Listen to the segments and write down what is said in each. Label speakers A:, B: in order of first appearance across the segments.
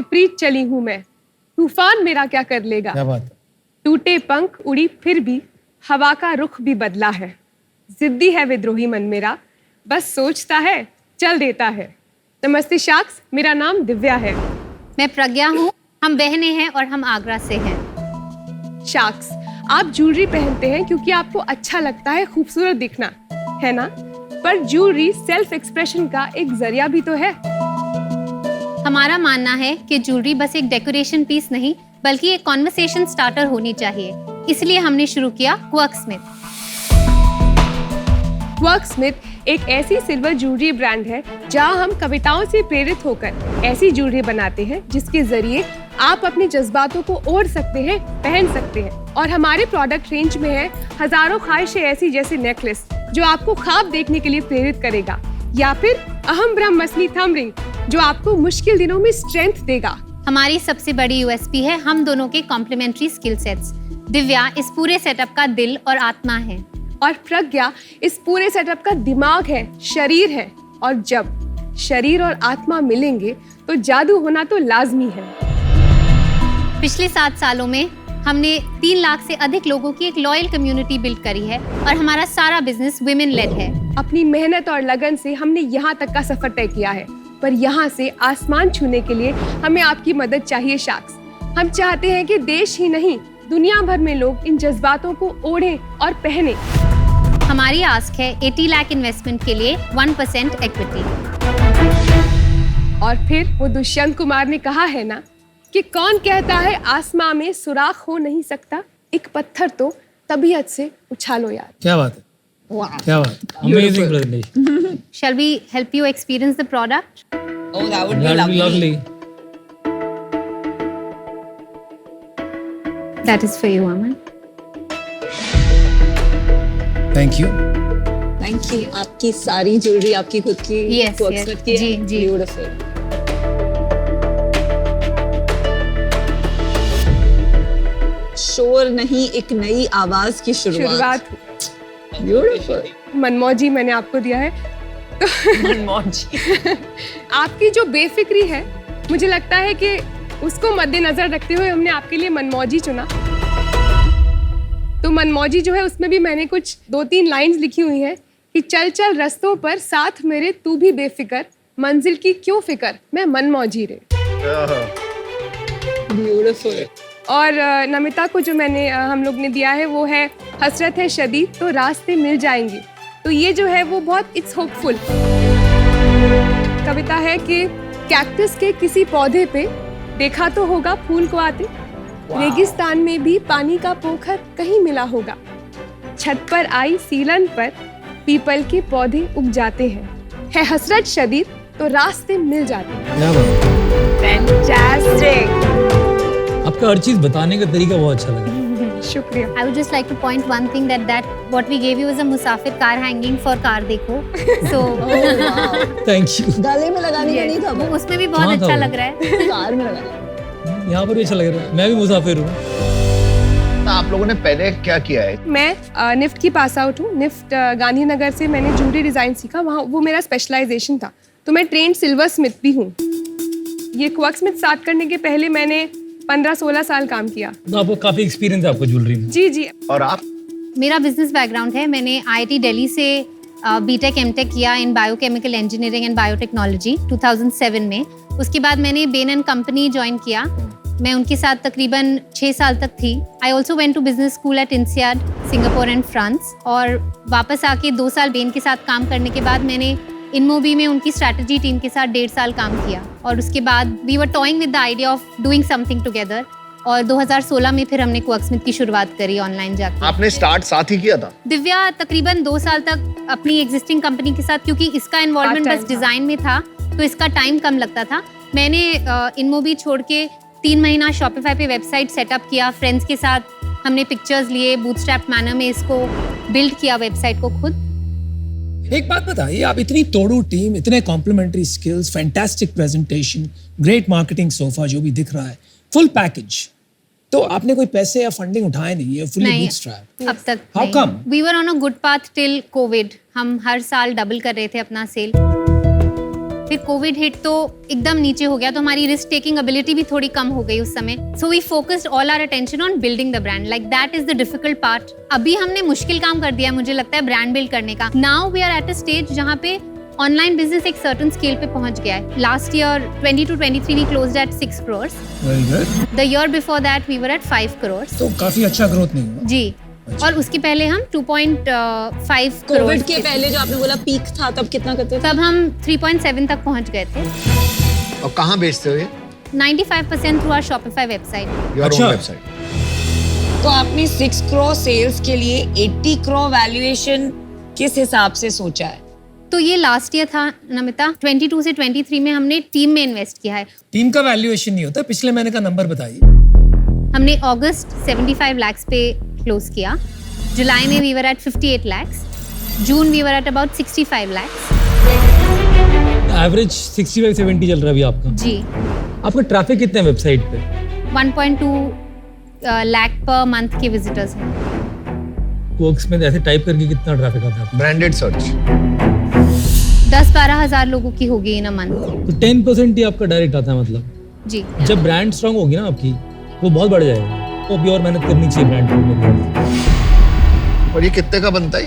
A: विपरीत चली हूँ मैं, तूफान मेरा क्या कर लेगा।
B: क्या बात है।
A: टूटे पंख उड़ी फिर भी हवा का रुख भी बदला है। जिद्दी है विद्रोही मन मेरा, बस सोचता है चल देता है। नमस्ते शाक्स, मेरा नाम दिव्या है।
C: मैं प्रज्ञा हूँ, हम बहनें हैं और हम आगरा से हैं।
A: शाक्स, आप ज्वेलरी पहनते हैं क्योंकि आपको अच्छा लगता है खूबसूरत दिखना, है ना? पर ज्वेलरी सेल्फ एक्सप्रेशन का एक जरिया भी तो है।
C: हमारा मानना है कि ज्वेलरी बस एक डेकोरेशन पीस नहीं बल्कि एक कॉन्वर्सेशन स्टार्टर होनी चाहिए, इसलिए हमने शुरू किया क्वर्कस्मिथ।
A: क्वर्कस्मिथ एक ऐसी सिल्वर ज्वेलरी ब्रांड है जहां हम कविताओं से प्रेरित होकर ऐसी ज्वेलरी बनाते हैं जिसके जरिए आप अपने जज्बातों को ओढ़ सकते हैं, पहन सकते हैं। और हमारे प्रोडक्ट रेंज में है हजारों ख्वाहिशें ऐसी जैसे नेकलेस जो आपको ख्वाब देखने के लिए प्रेरित करेगा, या फिर अहम ब्रह्मस्मी थंब रिंग जो आपको मुश्किल दिनों में स्ट्रेंथ देगा।
C: हमारी सबसे बड़ी यूएसपी है हम दोनों के कॉम्प्लीमेंट्री स्किल सेट्स। दिव्या इस पूरे सेटअप का दिल और आत्मा है
A: और प्रज्ञा इस पूरे सेटअप का दिमाग है, शरीर है। और जब शरीर और आत्मा मिलेंगे तो जादू होना तो लाजमी है।
C: पिछले 7 सालों में हमने 3 लाख से अधिक लोगों की एक लॉयल कम्युनिटी बिल्ड करी है और हमारा सारा बिजनेस वुमेन लेड है।
A: अपनी मेहनत और लगन से हमने यहाँ तक का सफर तय किया है, पर यहाँ से आसमान छूने के लिए हमें आपकी मदद चाहिए शाक्स। हम चाहते हैं कि देश ही नहीं दुनिया भर में लोग इन जज्बातों को ओढ़ें और पहने।
C: हमारी आस्क है 80 लाख इन्वेस्टमेंट के लिए 1% इक्विटी।
A: और फिर वो दुष्यंत कुमार ने कहा है ना कि कौन कहता है आसमां में सुराख हो नहीं सकता, एक पत्थर तो तबीयत से उछालो यार।
B: क्या बात है, क्या बात है, amazing presentation.
C: Shall we help you experience the product?
D: Oh, that would be lovely.
C: That is for you, Aman.
B: Thank you.
D: Thank you. आपकी सारी ज्वेलरी आपकी खुद की
C: Yes,
D: Worksmith
C: yes.
D: की
C: जी, जी।
D: Beautiful. शोर नहीं, एक नई आवाज की शुरुआत। Beautiful.
A: मनमौजी मैंने आपको दिया है। आपकी जो बेफिक्री है, मुझे लगता है कि उसको मद्देनजर रखते हुए हमने आपके लिए मनमौजी चुना। तो मनमौजी जो है उसमें भी मैंने कुछ 2-3 लाइंस लिखी हुई हैं कि चल चल रस्तों पर साथ मेरे तू भी बेफिक्र, मंजिल की क्यों फिक्र, मैं मनमौजी रे।
D: Beautiful.
A: और नमिता को जो मैंने हम लोग ने दिया है वो है हसरत है शदीद तो रास्ते मिल जाएंगे। तो ये जो है वो बहुत इट्स होपफुल कविता है कि कैक्टस के किसी पौधे पे देखा तो होगा फूल को आते, रेगिस्तान में भी पानी का पोखर कहीं मिला होगा, छत पर आई सीलन पर पीपल के पौधे उग जाते हैं, है हसरत शदीद तो रास्ते मिल जाते हैं।
B: क्या बात है।
A: फैंटास्टिक।
B: आपका हर चीज बताने का तरीका बहुत अच्छा लगा।
A: शुक्रिया।
C: I would just like to point one thing that what we gave you is a musafir car hanging for car देखो. So
B: thank you.
D: गले में लगाने का नहीं था
C: वो
D: वो,
C: उसमें भी बहुत
B: हाँ, था
C: अच्छा
B: वो।
C: लग रहा है।
D: कार में लगाने।
B: यहाँ पर भी अच्छा लग रहा है, मैं भी मुसाफिर हूँ।
E: आप लोगों ने पहले क्या किया है?
A: मैं निफ्ट की पास आउट हूँ। निफ्ट गांधीनगर से मैंने ज्वेलरी डिजाइन सीखा, वहाँ वो मेरा स्पेशलाइजेशन था। तो मैं ट्रेंड सिल्वर स्मिथ भी हूँ। ये क्वर्कस्मिथ स्टार्ट करने के पहले मैंने 15-16 साल काम किया।
B: तो आपको काफी एक्सपीरियंस है आपको ज्वेलरी में।
A: जी जी।
E: और आप?
C: मेरा बिजनेस बैकग्राउंड है, मैंने IIT दिल्ली से बीटेक एमटेक किया in biochemical engineering and biotechnology 2007 में। उसके बाद मैंने बेन एंड कंपनी ज्वाइन किया, मैं उनके साथ तकरीबन 6 साल तक थी। I also went to business school at INSEAD Singapore and France. और वापस आके 2 साल बेन के साथ काम करने के बाद मैंने इनमोबी में उनकी स्ट्रैटेजी टीम के साथ 1.5 साल काम किया। और उसके बाद we were toying with the idea of doing something together. और 2016 में फिर हमने क्वर्कस्मिथ की शुरुआत करी ऑनलाइन जाके।
E: आपने स्टार्ट साथ ही किया था?
C: दिव्या तकरीबन 2 साल तक अपनी एग्जिस्टिंग कंपनी के साथ, क्योंकि इसका इन्वॉल्वमेंट बस डिजाइन में था तो इसका टाइम कम लगता था। मैंने इनमोबी छोड़ के 3 महीना शॉपिफाई पे वेबसाइट सेटअप किया, फ्रेंड्स के साथ हमने पिक्चर्स लिए, बूटस्ट्रैप मैनर में इसको बिल्ड किया वेबसाइट को खुद।
B: एक बात बताइए, आप इतनी तोड़ू टीम, इतने complementary skills, fantastic presentation, great marketing so far जो भी दिख रहा है, फुल पैकेज, तो आपने कोई पैसे या फंडिंग उठाए नहीं, ये फुली बूटस्ट्रैप?
C: अब तक
B: How come?
C: We were on a good path till Covid. हम हर साल डबल कर रहे थे अपना सेल। फिर कोविड हिट तो एकदम नीचे हो गया, तो हमारी रिस्क टेकिंग एबिलिटी भी थोड़ी कम हो गई उस समय. So we focused all our attention on building the brand. Like that is the difficult part. अभी हमने मुश्किल काम कर दिया मुझे लगता है ब्रांड बिल्ड करने का. Now we are at a stage जहाँ पे ऑनलाइन बिजनेस एक सर्टेन स्केल पे पहुंच गया है. Last year 22-23 we closed at 6 crores.
B: Very good.
C: The year before that we were at 5 crores.
B: तो काफी अच्छा ग्रोथ नहीं हुआ.
C: जी. और उसके पहले हम 2.5
D: कोविड
C: crores
D: के पहले जो आपने बोला पीक था तब कितना करते थे?
C: तब हम 3.7 तक पहुंच गए थे.
E: और कहाँ बेचते हो ये?
C: 95% through our Shopify website.
E: Your
B: अच्छा।
E: Own website.
D: तो आपने 6 crore सेल्स के लिए 80 crore वैल्यूएशन किस हिसाब से सोचा है?
C: तो ये लास्ट ईयर था नमिता. 22 से 23 में हमने टीम में इन्वेस्ट किया है.
B: टीम का वैल्यूएशन नहीं होता. पिछले महीने का नंबर बताइए.
C: हमने अगस्त 75 lakhs पे क्लोज किया. जुलाई में we were at 58 lakhs. June we were at about 65 lakhs.
F: Average 65-70 चल रहा है अभी आपका.
C: जी.
F: आपका ट्रैफिक कितना है वेबसाइट पे?
C: 1.2 lakh पर मंथ के विजिटर्स हैं.
F: वर्क्स में ऐसे टाइप करके कितना ट्रैफिक आता है?
E: Branded search.
C: 10-12 हज़ार लोगों की होगी इन अ मंथ.
F: तो 10% ही आपका डायरेक्ट आता है मतलब.
C: जी.
F: जब ब्रांड स्ट्रांग होगी ना आपकी वो बहुत बढ़ जाएगा. तो अभी और मेहनत करनी चाहिए ब्रांड को.
E: और ये कितने का बनता है?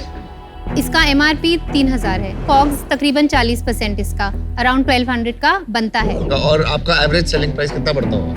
C: इसका MRP 3000 है. कॉग्स तकरीबन 40% इसका अराउंड 1200 का बनता है.
E: और आपका एवरेज सेलिंग प्राइस कितना पड़ता होगा?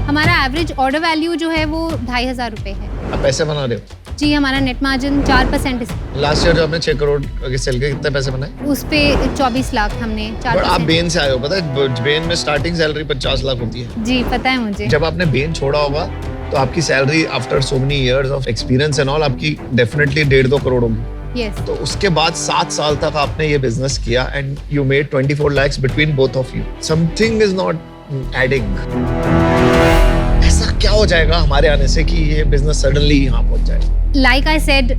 C: हमारा एवरेज ऑर्डर वैल्यू जो है वो 2500 रुपए है.
E: आप पैसे बना रहे हो?
C: जी. हमारा नेट मार्जिन 4%
E: लास्ट ईयर जो आपने 6 करोड़ के सेल के कितने पैसे बनाए?
C: उस पे 24 लाख हमने.
E: बट आप
C: 4%.
E: बेन से आए हो, पता है बेन में स्टार्टिंग सैलरी 50 लाख होती है.
C: जी पता है मुझे.
E: जब आपने बेन छोड़ा होगा तो आपकी salary after so many years of experience and all आपकी डेफिनेटली 1.5-2 करोड़ होगी.
C: यस.
E: तो उसके बाद 7 साल तक आपने ये बिजनेस किया and you made 24 lakhs between both of you. Something is not adding. ऐसा क्या हो जाएगा हमारे आने से कि ये बिजनेस सडनली यहाँ पहुंच जाए?
C: लाइक आई सेड,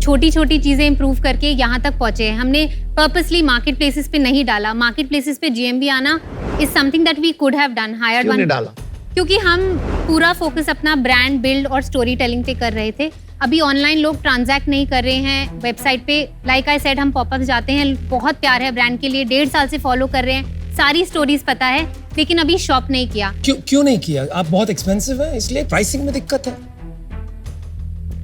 C: छोटी छोटी चीजें इंप्रूव करके यहाँ तक पहुंचे हैं. हमने पर्पसली मार्केट प्लेसेस पे नहीं डाला. मार्केट प्लेसेस पे GMV आना is something that we could have done. Hired
E: क्यों नहीं
C: वन.
E: डाला?
C: क्योंकि हम पूरा फोकस अपना ब्रांड बिल्ड और स्टोरी टेलिंग पे कर रहे थे. अभी ऑनलाइन लोग ट्रांजैक्ट नहीं कर रहे हैं वेबसाइट पे. लाइक आई सेड, हम पॉपअप जाते हैं, बहुत प्यार है ब्रांड के लिए, 1.5 साल से फॉलो कर रहे हैं, सारी स्टोरीज पता है, लेकिन अभी शॉप नहीं किया.
B: क्यों नहीं किया? आप बहुत एक्सपेंसिव है इसलिए प्राइसिंग में दिक्कत है.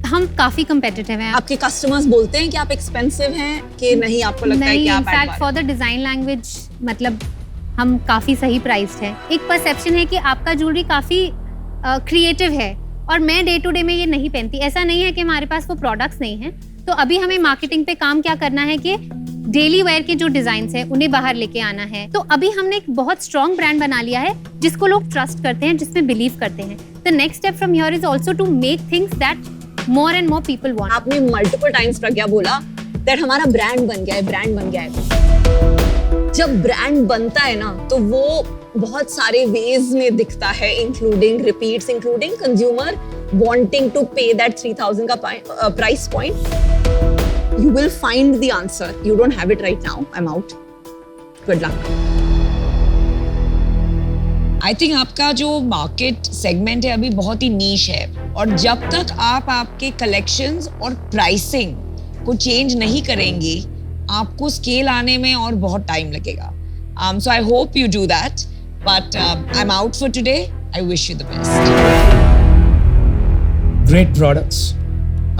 C: हम काफी कम्पिटिटिव हैं.
D: आपके कस्टमर्स बोलते हैं कि आप एक्सपेंसिव हैं कि नहीं? आपको लगता है
C: नहीं,
D: कि आप
C: in fact for the design language मतलब हम काफी सही प्राइस्ड है. एक परसेप्शन है कि आपका ज्वेलरी काफी क्रिएटिव है और मैं डे टू डे में ये नहीं पहनती. ऐसा नहीं है कि हमारे पास वो प्रोडक्ट्स नहीं हैं. तो अभी हमें मार्केटिंग पे काम क्या करना है कि डेली वेयर के जो डिजाइन है उन्हें बाहर लेके आना है. तो अभी हमने एक बहुत स्ट्रॉन्ग ब्रांड बना लिया है जिसको लोग ट्रस्ट करते हैं, जिसमें बिलीव करते हैं. The next step from here is also to make things that more and more people want.
D: आपने मल्टीपल टाइम्स प्रज्ञा बोला दैट हमारा ब्रांड बन गया है, ब्रांड बन गया है. जब ब्रांड बनता है ना तो वो बहुत सारे वेज में दिखता है, including repeats, including consumer wanting to pay that 3000 का price point. You will find the answer. You don't have it right now. I am out. Good luck. I think आपका जो मार्केट सेगमेंट है अभी बहुत ही नीश है और जब तक आप आपके कलेक्शंस और प्राइसिंग को चेंज नहीं करेंगे आपको स्केल आने में और बहुत टाइम लगेगा. So I hope you do that. But I am out for today. I wish you the best.
B: Great products.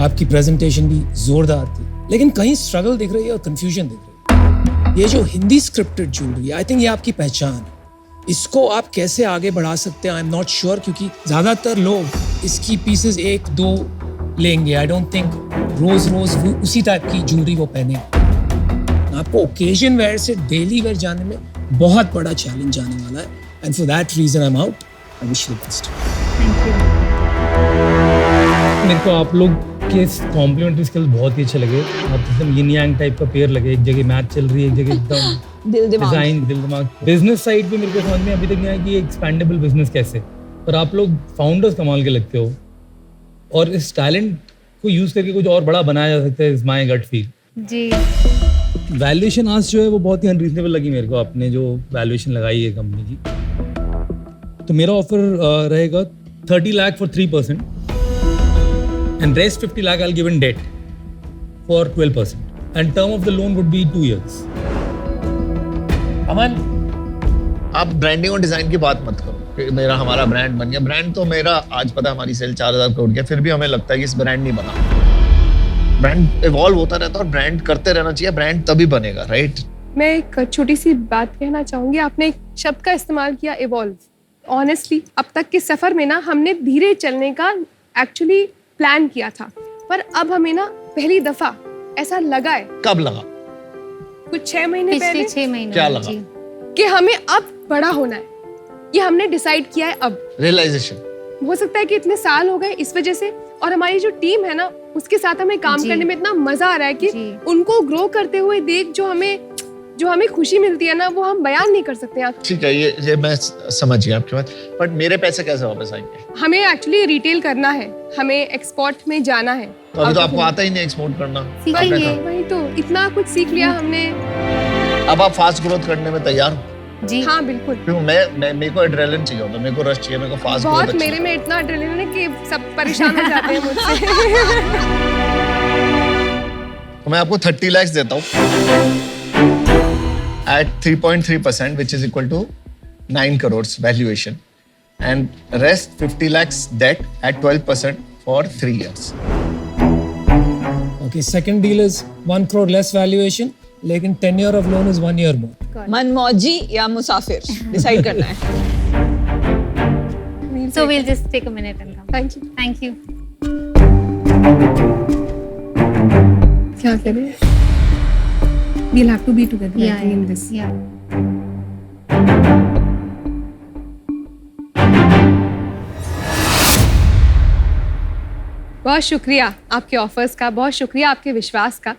B: आपकी प्रेजेंटेशन भी जोरदार थी, लेकिन कहीं स्ट्रगल दिख रही है और कंफ्यूजन दिख रही है. ये जो Hindi scripted jewellery, I think ये आपकी पहचान है. इसको आप कैसे आगे बढ़ा सकते हैं आई एम नॉट श्योर, क्योंकि ज्यादातर लोग इसकी पीसेस 1-2 लेंगे. आई डोंट थिंक रोज उसी टाइप की ज्वेलरी वो पहने. आपको ओकेजन वेयर से डेली वेयर जाने में बहुत बड़ा चैलेंज आने वाला है. And for that reason I am out. I wish you the best.
F: मेरे को आप लोग के कॉम्प्लीमेंट्री स्किल्स बहुत ही अच्छे लगे. आप एकदम यिन यांग टाइप का पेयर लगे. एक जगह मैच चल रही है, एक जगह एकदम डिजाइन दिल दिमाग. बिजनेस साइड पे मेरे को समझ में अभी तक नहीं आया कि एक्सपेंडेबल बिजनेस कैसे. पर आप लोग फाउंडर्स कमाल के लगते हो और इस टैलेंट को यूज करके कुछ और बड़ा बनाया जा सकता है. Is my gut feel.
C: जी.
F: वैल्यूएशन आज जो है वो बहुत ही अनरीजनेबल लगी मेरे को. आपने जो वैल्यूएशन लगाई है कंपनी की, तो मेरा ऑफर रहेगा 30 lakh for 3% and rest 50 lakh I'll give in debt for 12%, and term of the loan would be 2 years.
B: अमन,
E: आप ब्रांडिंग और डिजाइन की बात मत करो कि मेरा हमारा ब्रांड बन गया। ब्रांड तो मेरा आज पता है हमारी सेल 4000 करोड़ गया, फिर भी हमें लगता है कि इस ब्रांड नहीं बना। ब्रांड इवॉल्व होता रहता है और ब्रांड करते रहना चाहिए, ब्रांड तभी बनेगा, राइट?
A: मैं एक छोटी सी बात कहना चाहूंगी। आपने एक शब्द का इस्तेमाल किया, इवॉल्व। ऑनेस्टली अब तक के सफर में ना हमने धीरे चलने का एक्चुअली प्लान किया था, पर अब हमें ना पहली दफा ऐसा लगा है
E: कब लगा?
A: कुछ 6 महीने
C: पिछले
A: पहले
C: 6 महीनों
E: क्या
C: में,
E: लगा?
C: जी।
A: कि हमें अब बड़ा होना है। ये हमने डिसाइड किया है अब।
E: रियलाइजेशन।
A: हो सकता है कि इतने साल हो गए इस वजह से, और हमारी जो टीम है ना उसके साथ हमें काम
C: जी।
A: करने में इतना मजा आ रहा है कि
C: जी।
A: उनको ग्रो करते हुए देख जो हमें खुशी मिलती है ना, वो हम बयान नहीं कर सकते आप।
E: ठीक है, ये मैं समझ गया आपकी बात, बट मेरे पैसे कैसे वापस आएंगे?
A: हमें एक्चुअली रिटेल करना है, हमें एक्सपोर्ट में जाना है।
E: तो अभी तो आपको आता ही नहीं एक्सपोर्ट करना।
C: सीखेंगे।
A: वही तो, इतना कुछ सीख लिया हमने।
E: अब आप फास्ट ग्रोथ करने में तैयार हो?
C: जी
A: हाँ बिल्कुल।
E: क्यों? मैं मेरे को एड्रेनलिन चाहिए होता, मेरे को रश चाहिए, मेरे को फास्ट
A: बहुत
E: ग्रोथ
A: मेरे में इतना एड्रेनलिन है कि सब परेशान हो जाते हैं मुझसे।
E: तो मैं आपको 30 lakhs देता हूँ at 3.3%, which is equal to 9 crores valuation, and rest 50 lakhs debt at 12% for 3 years.
B: okay, second deal is 1 crore less valuation, लेकिन tenure of loan is 1 year more.
D: मनमौजी या मुसाफिर डिसाइड करना है।
C: So we'll just take a minute and come.
A: Thank you.
C: Thank you.
A: क्या करें? We'll have to be together I think, in this.
C: Yeah.
A: बहुत शुक्रिया आपके offers का, बहुत शुक्रिया आपके विश्वास का,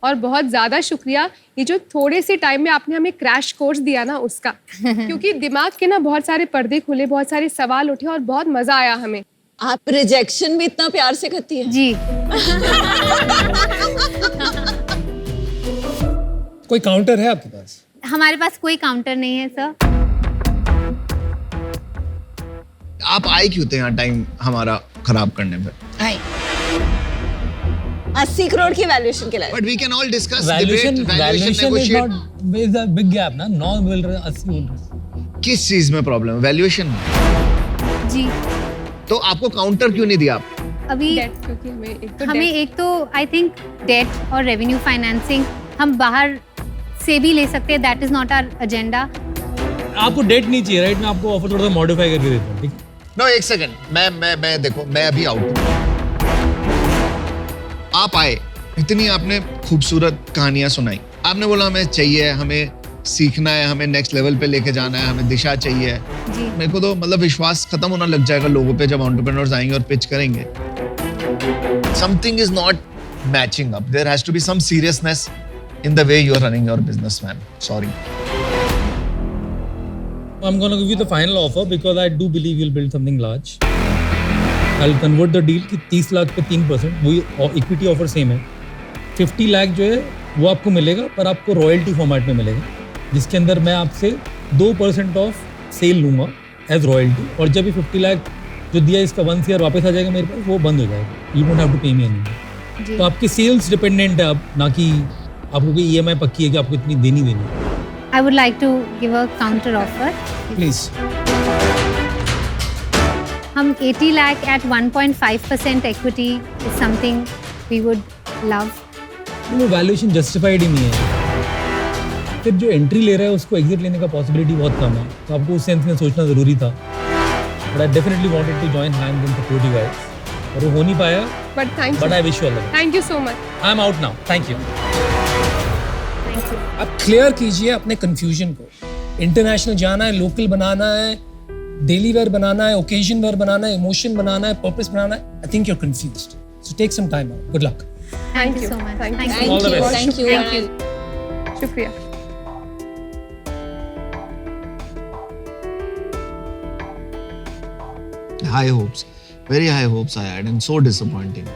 A: और बहुत ज़्यादा शुक्रिया ये जो थोड़े से टाइम में आपने हमें क्रैश कोर्स दिया ना उसका। क्योंकि दिमाग के ना बहुत सारे पर्दे खुले, बहुत सारे सवाल उठे और बहुत मज़ा आया हमें।
D: आप रिजेक्शन भी इतना प्यार से करती है।
C: जी।
B: कोई काउंटर है आपके पास?
C: हमारे पास कोई काउंटर नहीं है सर।
E: आप आए क्यों थे यहाँ टाइम हमारा खराब करने पे?
D: 80 करोड़ की वैल्यूएशन के लिए।
E: But we can all discuss,
F: valuation
E: debate,
F: valuation is
E: negotiate.
F: Not is a big gap ना। 9 बोल रहे 80 बोल रहे।
E: किस चीज में प्रॉब्लम है? वैल्यूएशन।
C: जी।
E: तो आपको काउंटर क्यों नहीं दिया?
C: अभी
A: Debt, क्योंकि
C: हमें एक तो आई थिंक डेट और रेवेन्यू फाइनेंसिंग हम बाहर से भी ले सकते हैं, that is not our agenda.
F: आपको डेट नहीं चाहिए, राइट? मैं आपको ऑफर थोड़ा सा मॉडिफाई करके देता हूँ, ठीक?
E: नो, एक सेकंड, मैं देखो, मैं अभी आउट हूँ। आप आए, इतनी आपने खूबसूरत कहानियां सुनाई, आपने बोला हमें चाहिए, हमें सीखना है, हमें नेक्स्ट लेवल पे लेके जाना है, हमें दिशा चाहिए।
C: जी।
E: मेरे को तो मतलब विश्वास खत्म होना लग जाएगा लोगों पे जब एंटरप्रेन्योर्स आएंगे और पिच करेंगे। Something is not matching up, there has to be some seriousness in the way you are running your business, man. Sorry.
F: I'm going to give you the final offer because I do believe you'll build something large. I'll convert the deal कि 30 लाख पे 3%, वही equity offer same है। 50 लाख जो है वो आपको मिलेगा, पर आपको रॉयल्टी फॉर्मेट में मिलेगा, जिसके अंदर मैं आपसे 2% ऑफ सेल लूंगा एज रॉयल्टी, और जब ये 50 लाख जो दिया इसका 1 ईयर वापस आ जाएगा मेरे पास, वो बंद हो जाएगा। यू डोंट हैव टू पे मी एनीथिंग। तो आपकी सेल्स डिपेंडेंट है अब, ना कि आपको कोई EMI पक्की है कि आपको इतनी देनी है।
C: I would like to give a counter offer.
B: Please.
C: हम 80 lakh at 1.5% equity is something we would love.
F: वो वैल्यूएशन जस्टिफाइड ही नहीं है। फिर जो एंट्री ले रहा है उसको एग्जिट लेने का पॉसिबिलिटी बहुत कम है, तो आपको उस सेंस में सोचना ज़रूरी था। But I definitely wanted to join hands in support you guys, और वो हो नहीं पाया,
A: But thank
F: but
A: you.
F: I wish you all the best.
A: Thank you so much.
F: I am out now, thank you.
B: आप clear कीजिए अपने confusion को। International जाना है, लोकल बनाना है, डेली वेयर बनाना है, ओकेजन वेयर बनाना है, इमोशन बनाना है, पर्पस बनाना है। I think you are confused, so take some time out. Good luck.
C: Thank you so much.
A: Thank
C: Thank
A: you.
C: you.
F: All the best.
D: Thank you.
A: Thank you. शुक्रिया।
E: High hopes, very high hopes I had, and so disappointing.